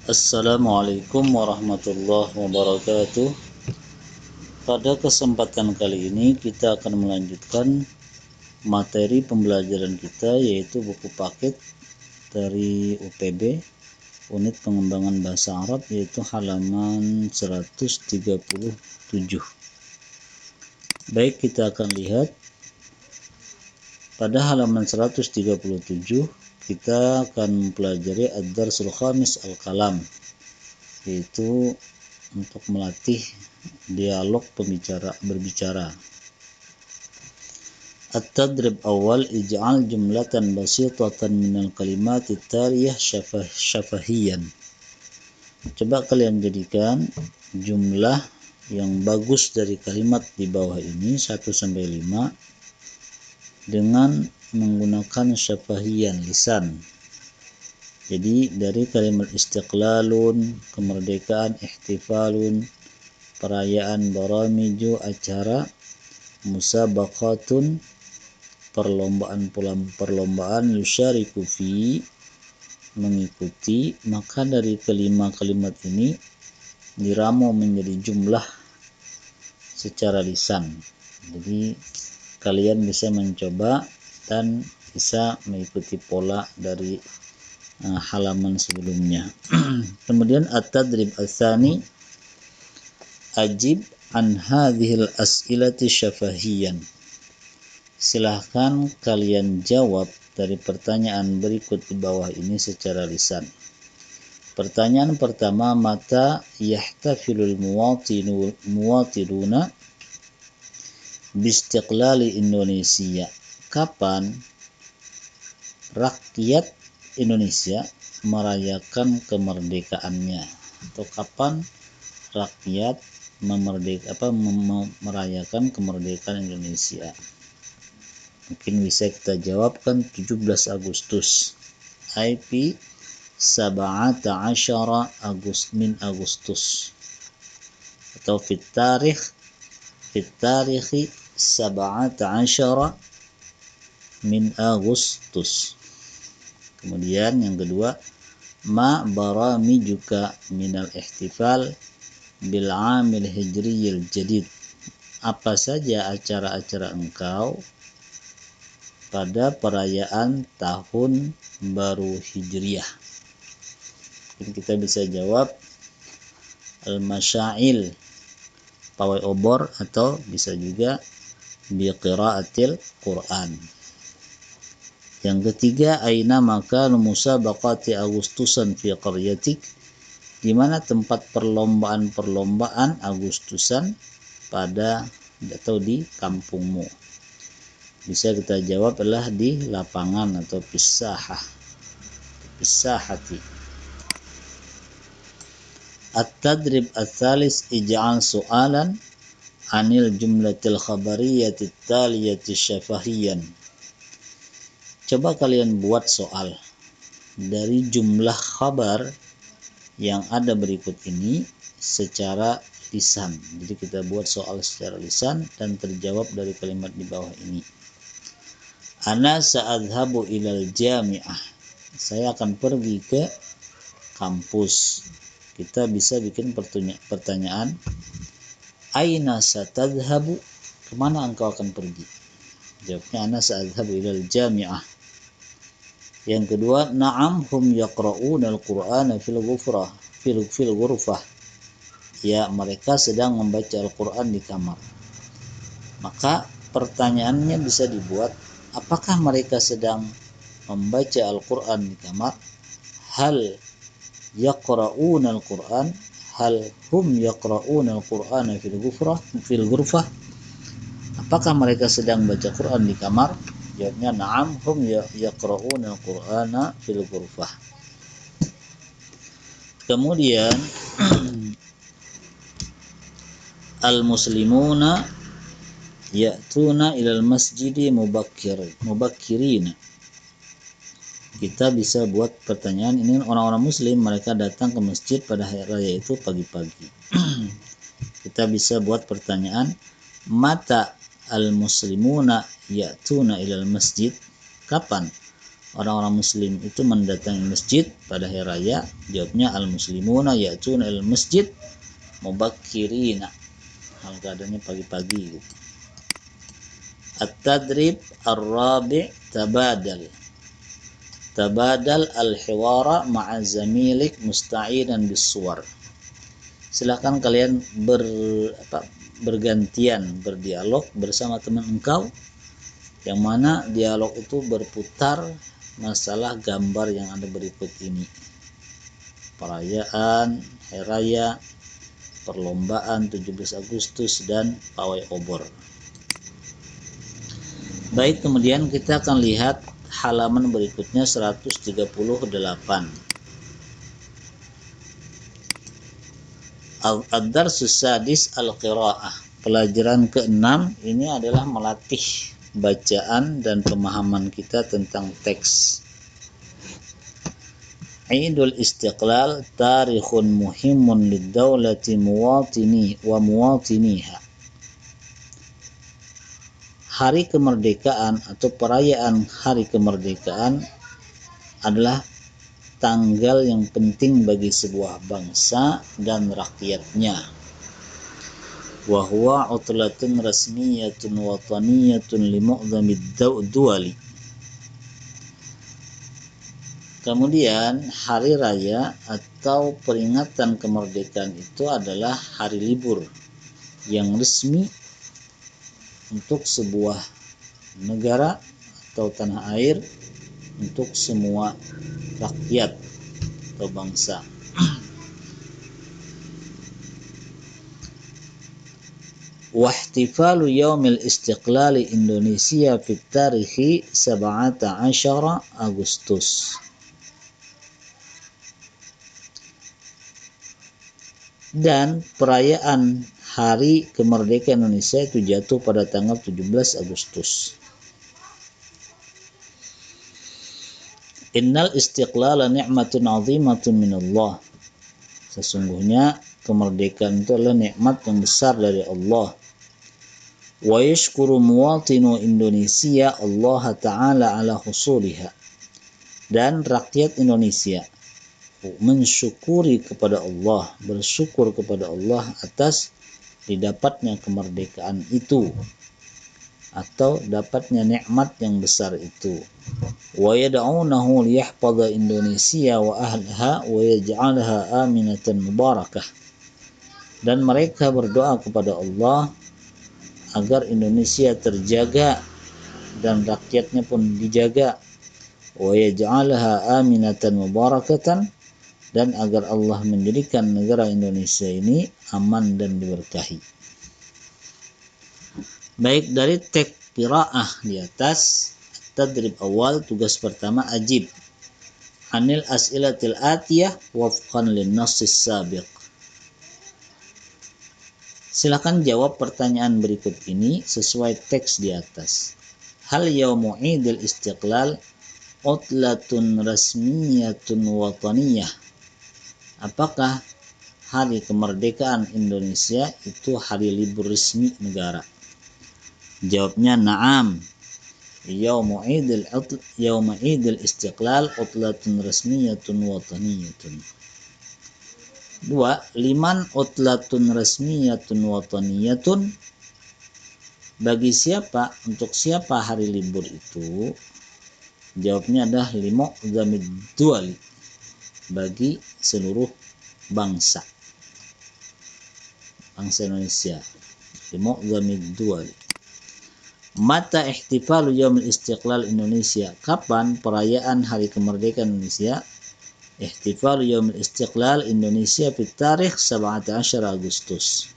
Assalamualaikum warahmatullahi wabarakatuh. Pada kesempatan kali ini kita akan melanjutkan materi pembelajaran kita, yaitu buku paket dari UPB unit pengembangan bahasa Arab, yaitu halaman 137. Baik, kita akan lihat pada halaman 137 kita akan mempelajari ad-darsul khamis al-kalam, yaitu untuk melatih dialog berbicara. At-tadrib awal, ij'al jumlatan basitatan minal kalimat at-taliyah syafahiyan. Coba kalian jadikan jumlah yang bagus dari kalimat di bawah ini 1 sampai 5 dengan menggunakan syafahiyan, lisan. Jadi dari kalimat istiqlalun, kemerdekaan, ihtifalun, perayaan, baramiju, acara, musabaqatun, perlombaan, yusyariku fi, mengikuti. Maka dari kelima kalimat ini diramu menjadi jumlah secara lisan. Jadi kalian bisa mencoba dan bisa mengikuti pola dari halaman sebelumnya. Kemudian at-tadrib ats-tsani, ajib an hadhil as'ilati syafahiyan. Silahkan kalian jawab dari pertanyaan berikut di bawah ini secara lisan. Pertanyaan pertama, mata yahtafilul muwatiruna bistiqlali Indonesia. Kapan rakyat Indonesia merayakan kemerdekaannya, atau kapan rakyat merayakan kemerdekaan Indonesia? Mungkin bisa kita jawabkan 17 Agustus. IP 17 Agustus, atau fit tarikhi 17 min Agustus. Kemudian yang kedua, ma baramijuka minal ihtifal bil amil hijriyil jadid. Apa saja acara-acara engkau pada perayaan tahun baru hijriyah? Mungkin kita bisa jawab al-masyail, pawai obor, atau bisa juga biqiraatil Quran. Yang ketiga, aina makanu musabaqati Agustusan fi qaryatik. Di mana tempat perlombaan Agustusan pada atau di kampungmu? Bisa kita jawab adalah di lapangan atau pisahati. At-tadrib ats-tsalis, ij'al su'alan anil jumlatil khabariyati taliyati syafahiyan. Coba kalian buat soal dari jumlah khabar yang ada berikut ini secara lisan. Jadi kita buat soal secara lisan dan terjawab dari kalimat di bawah ini. Ana sa'adhabu ilal jami'ah. Saya akan pergi ke kampus. Kita bisa bikin pertanyaan, aina satadhabu, kemana engkau akan pergi? Jawabnya ana sa'adhabu ilal jami'ah. Yang kedua, na'am hum yaqra'una al-Qur'ana fil ghurfah. Ya, mereka sedang membaca Al-Qur'an di kamar. Maka pertanyaannya bisa dibuat, apakah mereka sedang membaca Al-Qur'an di kamar? Hal yaqra'una al-Qur'an, hal hum yaqra'una al-Qur'ana fil ghurfah. Apakah mereka sedang baca Quran di kamar? Jawabnya na'am hum yaqra'una al-Qur'ana fil ghurfah. Kemudian al-muslimuna ya'tuna ilal masjidi mubakkirina. Kita bisa buat pertanyaan ini, orang-orang muslim mereka datang ke masjid pada hari raya itu pagi-pagi. Kita bisa buat pertanyaan, mata al-muslimuna ya'tuna ilal masjid. Kapan orang-orang muslim itu mendatangi masjid pada hari raya? Jawabnya al-muslimuna ya'tuna al-masjid mubakkirina, hal keadaannya pagi-pagi gitu. At-tadrib ar-rabi' tabadal al-hiwara ma'a zamilik musta'inan bis-suwar. Silakan kalian bergantian berdialog bersama teman engkau, yang mana dialog itu berputar masalah gambar yang ada berikut ini: perayaan hari raya, perlombaan 17 Agustus, dan pawai obor. Baik, kemudian kita akan lihat halaman berikutnya 138. Ad-darsus sadis al-qira'ah. Pelajaran ke-6 ini adalah melatih bacaan dan pemahaman kita tentang teks. Idul Istiqlal tarikhun muhimun lid-dawlati muwatiniha. Hari kemerdekaan atau perayaan hari kemerdekaan adalah tanggal yang penting bagi sebuah bangsa dan rakyatnya. Wa huwa utlatun rasmiyatun wataniyatun li mu'dhamid duwali. Kemudian hari raya atau peringatan kemerdekaan itu adalah hari libur yang resmi untuk sebuah negara atau tanah air, untuk semua rakyat atau bangsa. Wahtifalu yaumil istiqlali Indonesia fi tarikhi 17 Agustus. Dan perayaan hari kemerdekaan Indonesia itu jatuh pada tanggal 17 Agustus. Innal istiqlala ni'matun 'azimatun minallah. Sesungguhnya kemerdekaan itu adalah nikmat yang besar dari Allah. Wa yashkuru muwatinu Indonesia Allah Ta'ala ala husuliha. Dan rakyat Indonesia mensyukuri kepada Allah, bersyukur kepada Allah atas didapatnya kemerdekaan itu atau dapatnya nikmat yang besar itu. Wa yad'unahu liyahfadha Indonesia wa ahlaha wa yaj'alaha aminatan mubarakah. Dan mereka berdoa kepada Allah agar Indonesia terjaga dan rakyatnya pun dijaga. Wa yaj'alaha aminatan mubarakatan, dan agar Allah menjadikan negara Indonesia ini aman dan diberkahi. Baik, dari teks qiraah di atas, tadrib awal, tugas pertama, ajib anil as'ilatil atiyah wafqan linnassis sabiq. Silakan jawab pertanyaan berikut ini sesuai teks di atas. Hal yaumu idil istiqlal utlatun rasmiyatun wataniyah. Apakah hari kemerdekaan Indonesia itu hari libur resmi negara? Jawabnya na'am. Yauma idil istiqlal utlatun rasmiyatun wataniyatun. 2. Liman utlatun rasmiyatun wataniyatun. Bagi siapa, untuk siapa hari libur itu? Jawabnya adalah limu'dhamid duwali, bagi seluruh bangsa Indonesia. Limu'dhamid duwali. Mata ihtifalu yaumil istiqlal Indonesia. Kapan perayaan hari kemerdekaan Indonesia? Ihtifalu yaumil istiqlal Indonesia fi tarikh 17 Agustus.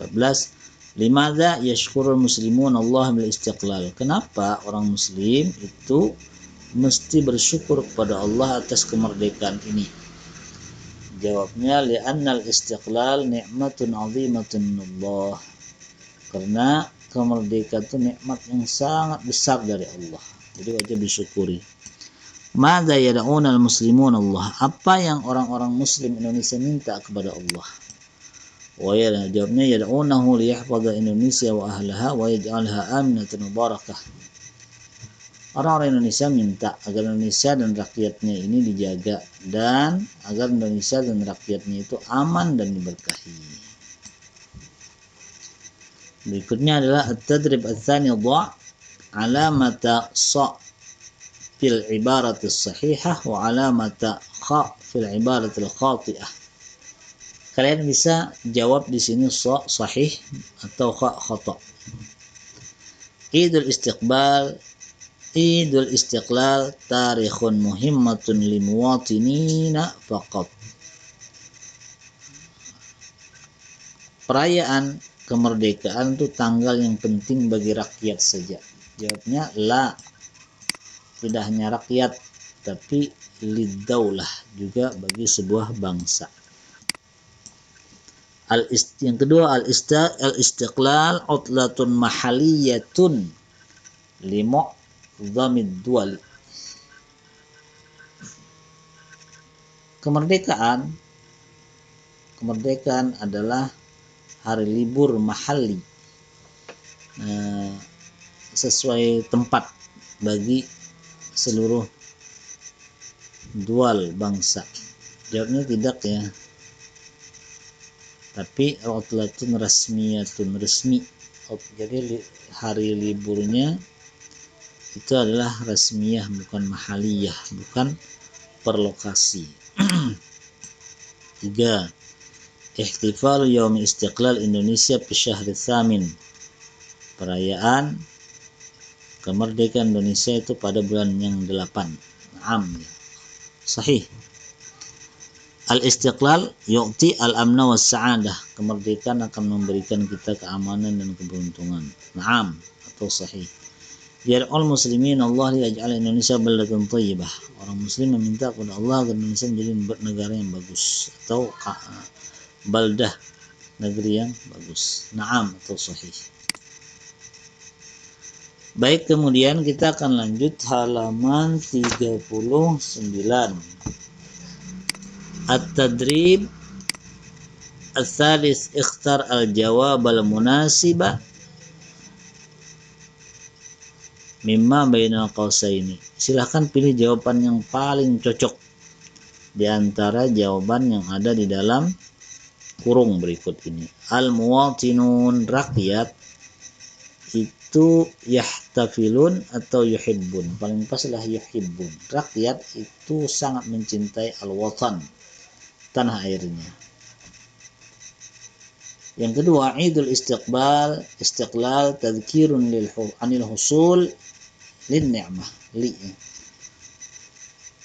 14. Limadha yashkurul muslimun Allah bil istiqlal. Kenapa orang muslim itu mesti bersyukur kepada Allah atas kemerdekaan ini? Jawabnya li'annal istiqlal ni'matun 'azimatun minallah. Karena kemerdekaan itu nikmat yang sangat besar dari Allah. Jadi wajib disyukuri. Madza yad'una al-muslimun Allah. Apa yang orang-orang muslim Indonesia minta kepada Allah? Wa ya, jawabnya yad'unahu liyahfadha Indonesia wa ahlaha wa yaj'alha aminatan mubarakah. Orang-orang Indonesia minta agar Indonesia dan rakyatnya ini dijaga dan agar Indonesia dan rakyatnya itu aman dan diberkahi. Berikutnya adalah at-tadrib ats-tsani dha' alamata sa fil ibarati sahihah wa alamata kha fil ibarati khati'ah. Kalian bisa jawab di sini sa sahih atau kha khata'. Idul Istiqlal tarikhun muhimmatun limuwatinina faqat. Perayaan kemerdekaan itu tanggal yang penting bagi rakyat saja. Jawabnya la, tidak hanya rakyat tapi lidaulah, juga bagi sebuah bangsa. Yang kedua al-istiqlal utlatun mahaliyatun limu'dhamid duwal. Kemerdekaan adalah hari libur mahalli, sesuai tempat bagi seluruh dual bangsa. Jawabnya tidak ya, tapi utlatun rasmiyatun, resmi. Jadi hari liburnya itu adalah rasmiyah, bukan mahaliyah, bukan per lokasi. 3. Ihtifal Yaum Istiqlal Indonesia fi Syahr Tsamin. Perayaan kemerdekaan Indonesia itu pada bulan yang 8. Naam, sahih. Al-Istiqlal yu'ti al-amna was sa'adah. Kemerdekaan akan memberikan kita keamanan dan keberuntungan. Naam, atau sahih. Yar'ul muslimin Allah liyaj'al Indonesia baldatun thayyibah. Orang muslim meminta kepada Allah agar Indonesia menjadi negara yang bagus, atau baldah, negeri yang bagus. Naam, atau sahih. Baik, kemudian kita akan lanjut halaman 39. At-tadrib ats-tsalis ikhtar al-jawab al-munasiba mimma bainal qausaini. Silahkan pilih jawaban yang paling cocok di antara jawaban yang ada di dalam kurung berikut ini. Al-muwatinun, rakyat itu yahtafilun atau yuhibbun. Paling paslah yuhibbun. Rakyat itu sangat mencintai al-watan, tanah airnya. Yang kedua, Idul Istiqlal tadhkirun anil husul lin ni'mah.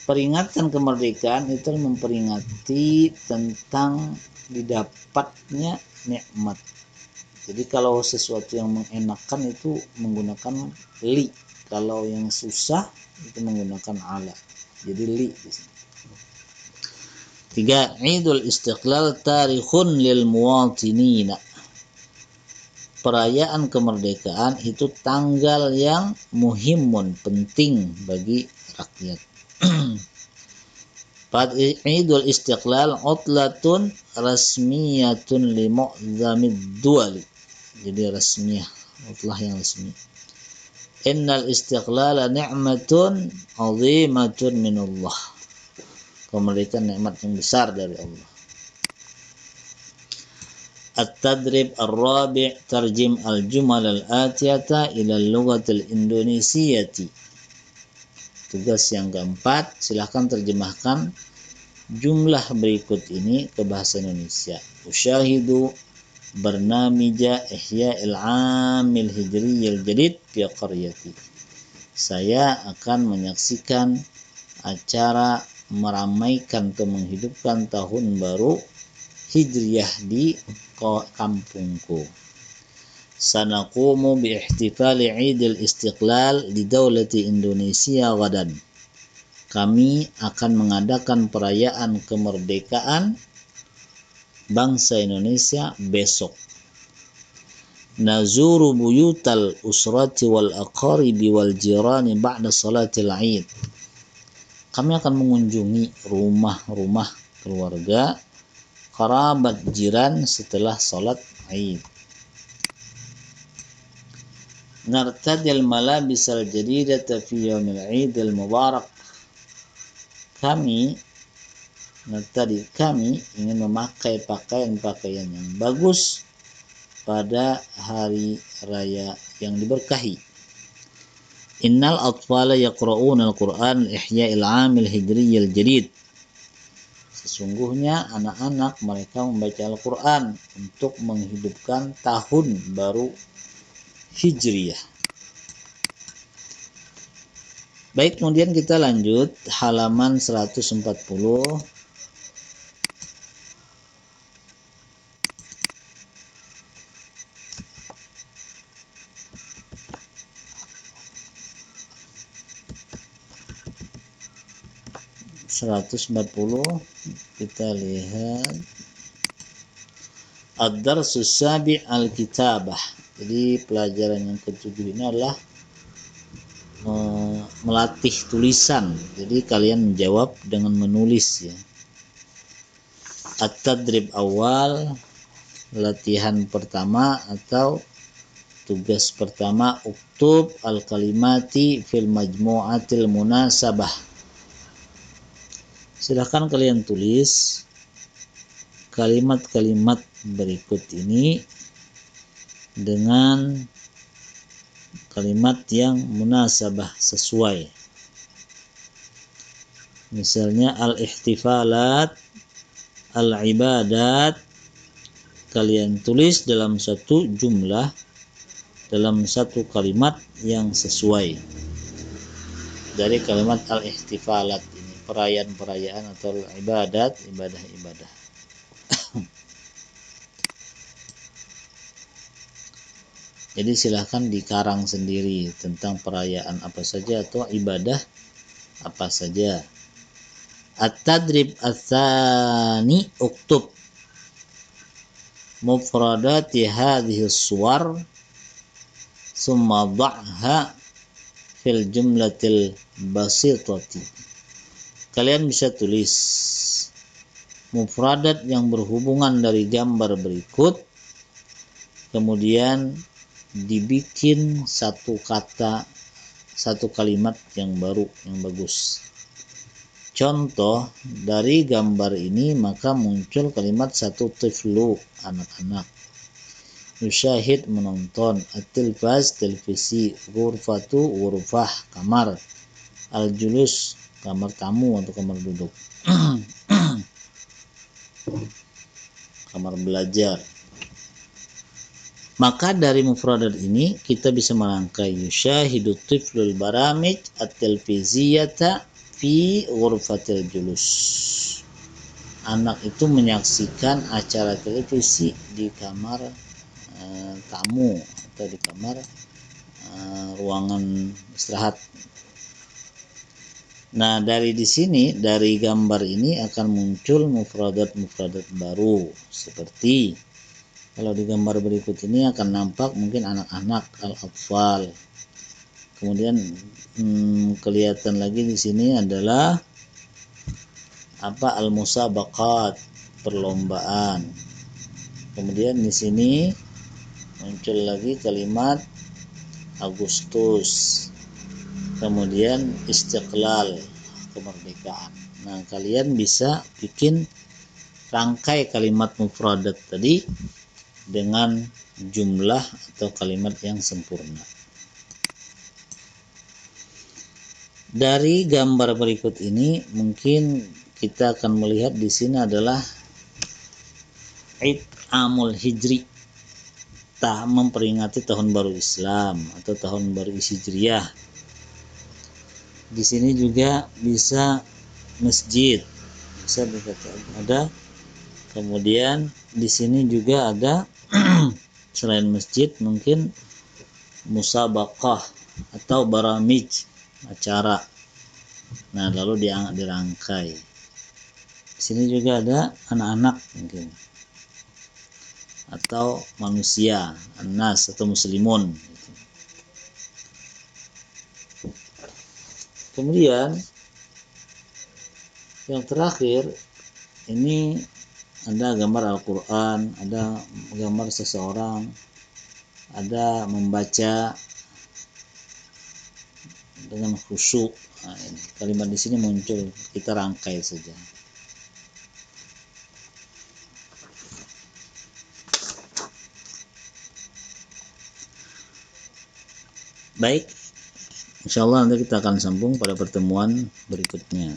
Peringatan kemerdekaan itu memperingati tentang didapatnya nikmat. Jadi kalau sesuatu yang mengenakan itu menggunakan li, kalau yang susah itu menggunakan ala. Jadi li di sini. 3. Idul Istiqlal tarikhun lil muwatinina. Perayaan kemerdekaan itu tanggal yang muhimun, penting bagi rakyat. Idul Istiqlal utlatun rasmiyatun li mu'zamid duwali. Jadi rasmiyah, utlah yang resmi. Innal istiqlala ni'matun 'azimatun minallah. Kemerdekaan nikmat yang besar dari Allah. At-tadrib ar-rabi' tarjim al-jumal al-atiyata ila al-lughati al-indonesiyyati. Tugas yang keempat, silahkan terjemahkan jumlah berikut ini ke bahasa Indonesia. Usyahidu barnamija ihya'il 'amil hijriyil jadid fi qaryati. Saya akan menyaksikan acara meramaikan atau menghidupkan tahun baru Hijriyah di kampungku. Sanaqumu bi ihtifali Idul Istiqlal di Daulati Indonesia gadan. Kami akan mengadakan perayaan kemerdekaan bangsa Indonesia besok. Nazuru buyutal usrati wal aqaribi wal jirani ba'da salatil Id. Kami akan mengunjungi rumah-rumah keluarga, kerabat, jiran setelah salat Id. nartadil malabisal jadidata fi yaumil 'idil mubarak. Kami ingin memakai pakaian-pakaian yang bagus pada hari raya yang diberkahi. Innal atfala yaqra'una al-Qur'an ihya'il 'amil hijriyil jadid. Sesungguhnya anak-anak mereka membaca Al-Qur'an untuk menghidupkan tahun baru Hijriyah. Baik, kemudian kita lanjut halaman 140. Kita lihat ad-darsus sabi' al-kitabah. Jadi pelajaran yang ketujuh ini adalah melatih tulisan. Jadi kalian menjawab dengan menulis ya. At-tadrib awal, latihan pertama atau tugas pertama, uktub al-kalimati fil majmu'atil munasabah. Silahkan kalian tulis kalimat-kalimat berikut ini dengan kalimat yang munasabah, sesuai. Misalnya al-ihtifalat, al-ibadat, kalian tulis dalam satu jumlah, dalam satu kalimat yang sesuai. Dari kalimat al-ihtifalat ini, perayaan-perayaan atau ibadat, ibadah-ibadah. Jadi silahkan dikarang sendiri tentang perayaan apa saja atau ibadah apa saja. At-tadrib ats-tsani, uktub mufradati hadhihi as-suwar summa dha'ha fil jumlatil basitati. Kalian bisa tulis mufradat yang berhubungan dari gambar berikut, kemudian dibikin satu kata, satu kalimat yang baru, yang bagus. Contoh dari gambar ini maka muncul kalimat satu tiflu, anak-anak. Yusyahid, menonton. At-tilfaz, televisi. Ghurfatu, ghurfah, kamar. Al-julus, kamar tamu atau kamar duduk. Kamar belajar. Maka dari mufradat ini kita bisa merangkai yusyahidu tiflul baramij at-televiziyata fi ghurfatil julus. Anak itu menyaksikan acara televisi di kamar tamu atau di kamar ruangan istirahat. Nah, dari di sini, dari gambar ini akan muncul mufradat-mufradat baru, seperti kalau di gambar berikut ini akan nampak mungkin anak-anak, al-atfal. Kemudian kelihatan lagi di sini adalah al-musabaqat, perlombaan. Kemudian di sini muncul lagi kalimat Agustus. Kemudian istiqlal, kemerdekaan. Nah, kalian bisa bikin rangkai kalimat mufradat tadi dengan jumlah atau kalimat yang sempurna. Dari gambar berikut ini mungkin kita akan melihat di sini adalah Id Amul Hijri, memperingati tahun baru Islam atau tahun baru Hijriyah. Di sini juga bisa masjid, bisa dikatakan ada. Kemudian di sini juga ada selain masjid mungkin musabaqah atau baramij, acara. Nah, lalu dirangkai. Di sini juga ada anak-anak mungkin, atau manusia, an-nas atau muslimun. Kemudian yang terakhir ini ada gambar Al-Quran, ada gambar seseorang, ada membaca dengan khusyuk. Nah, ini kalimat di sini muncul, kita rangkai saja. Baik, insya Allah nanti kita akan sambung pada pertemuan berikutnya.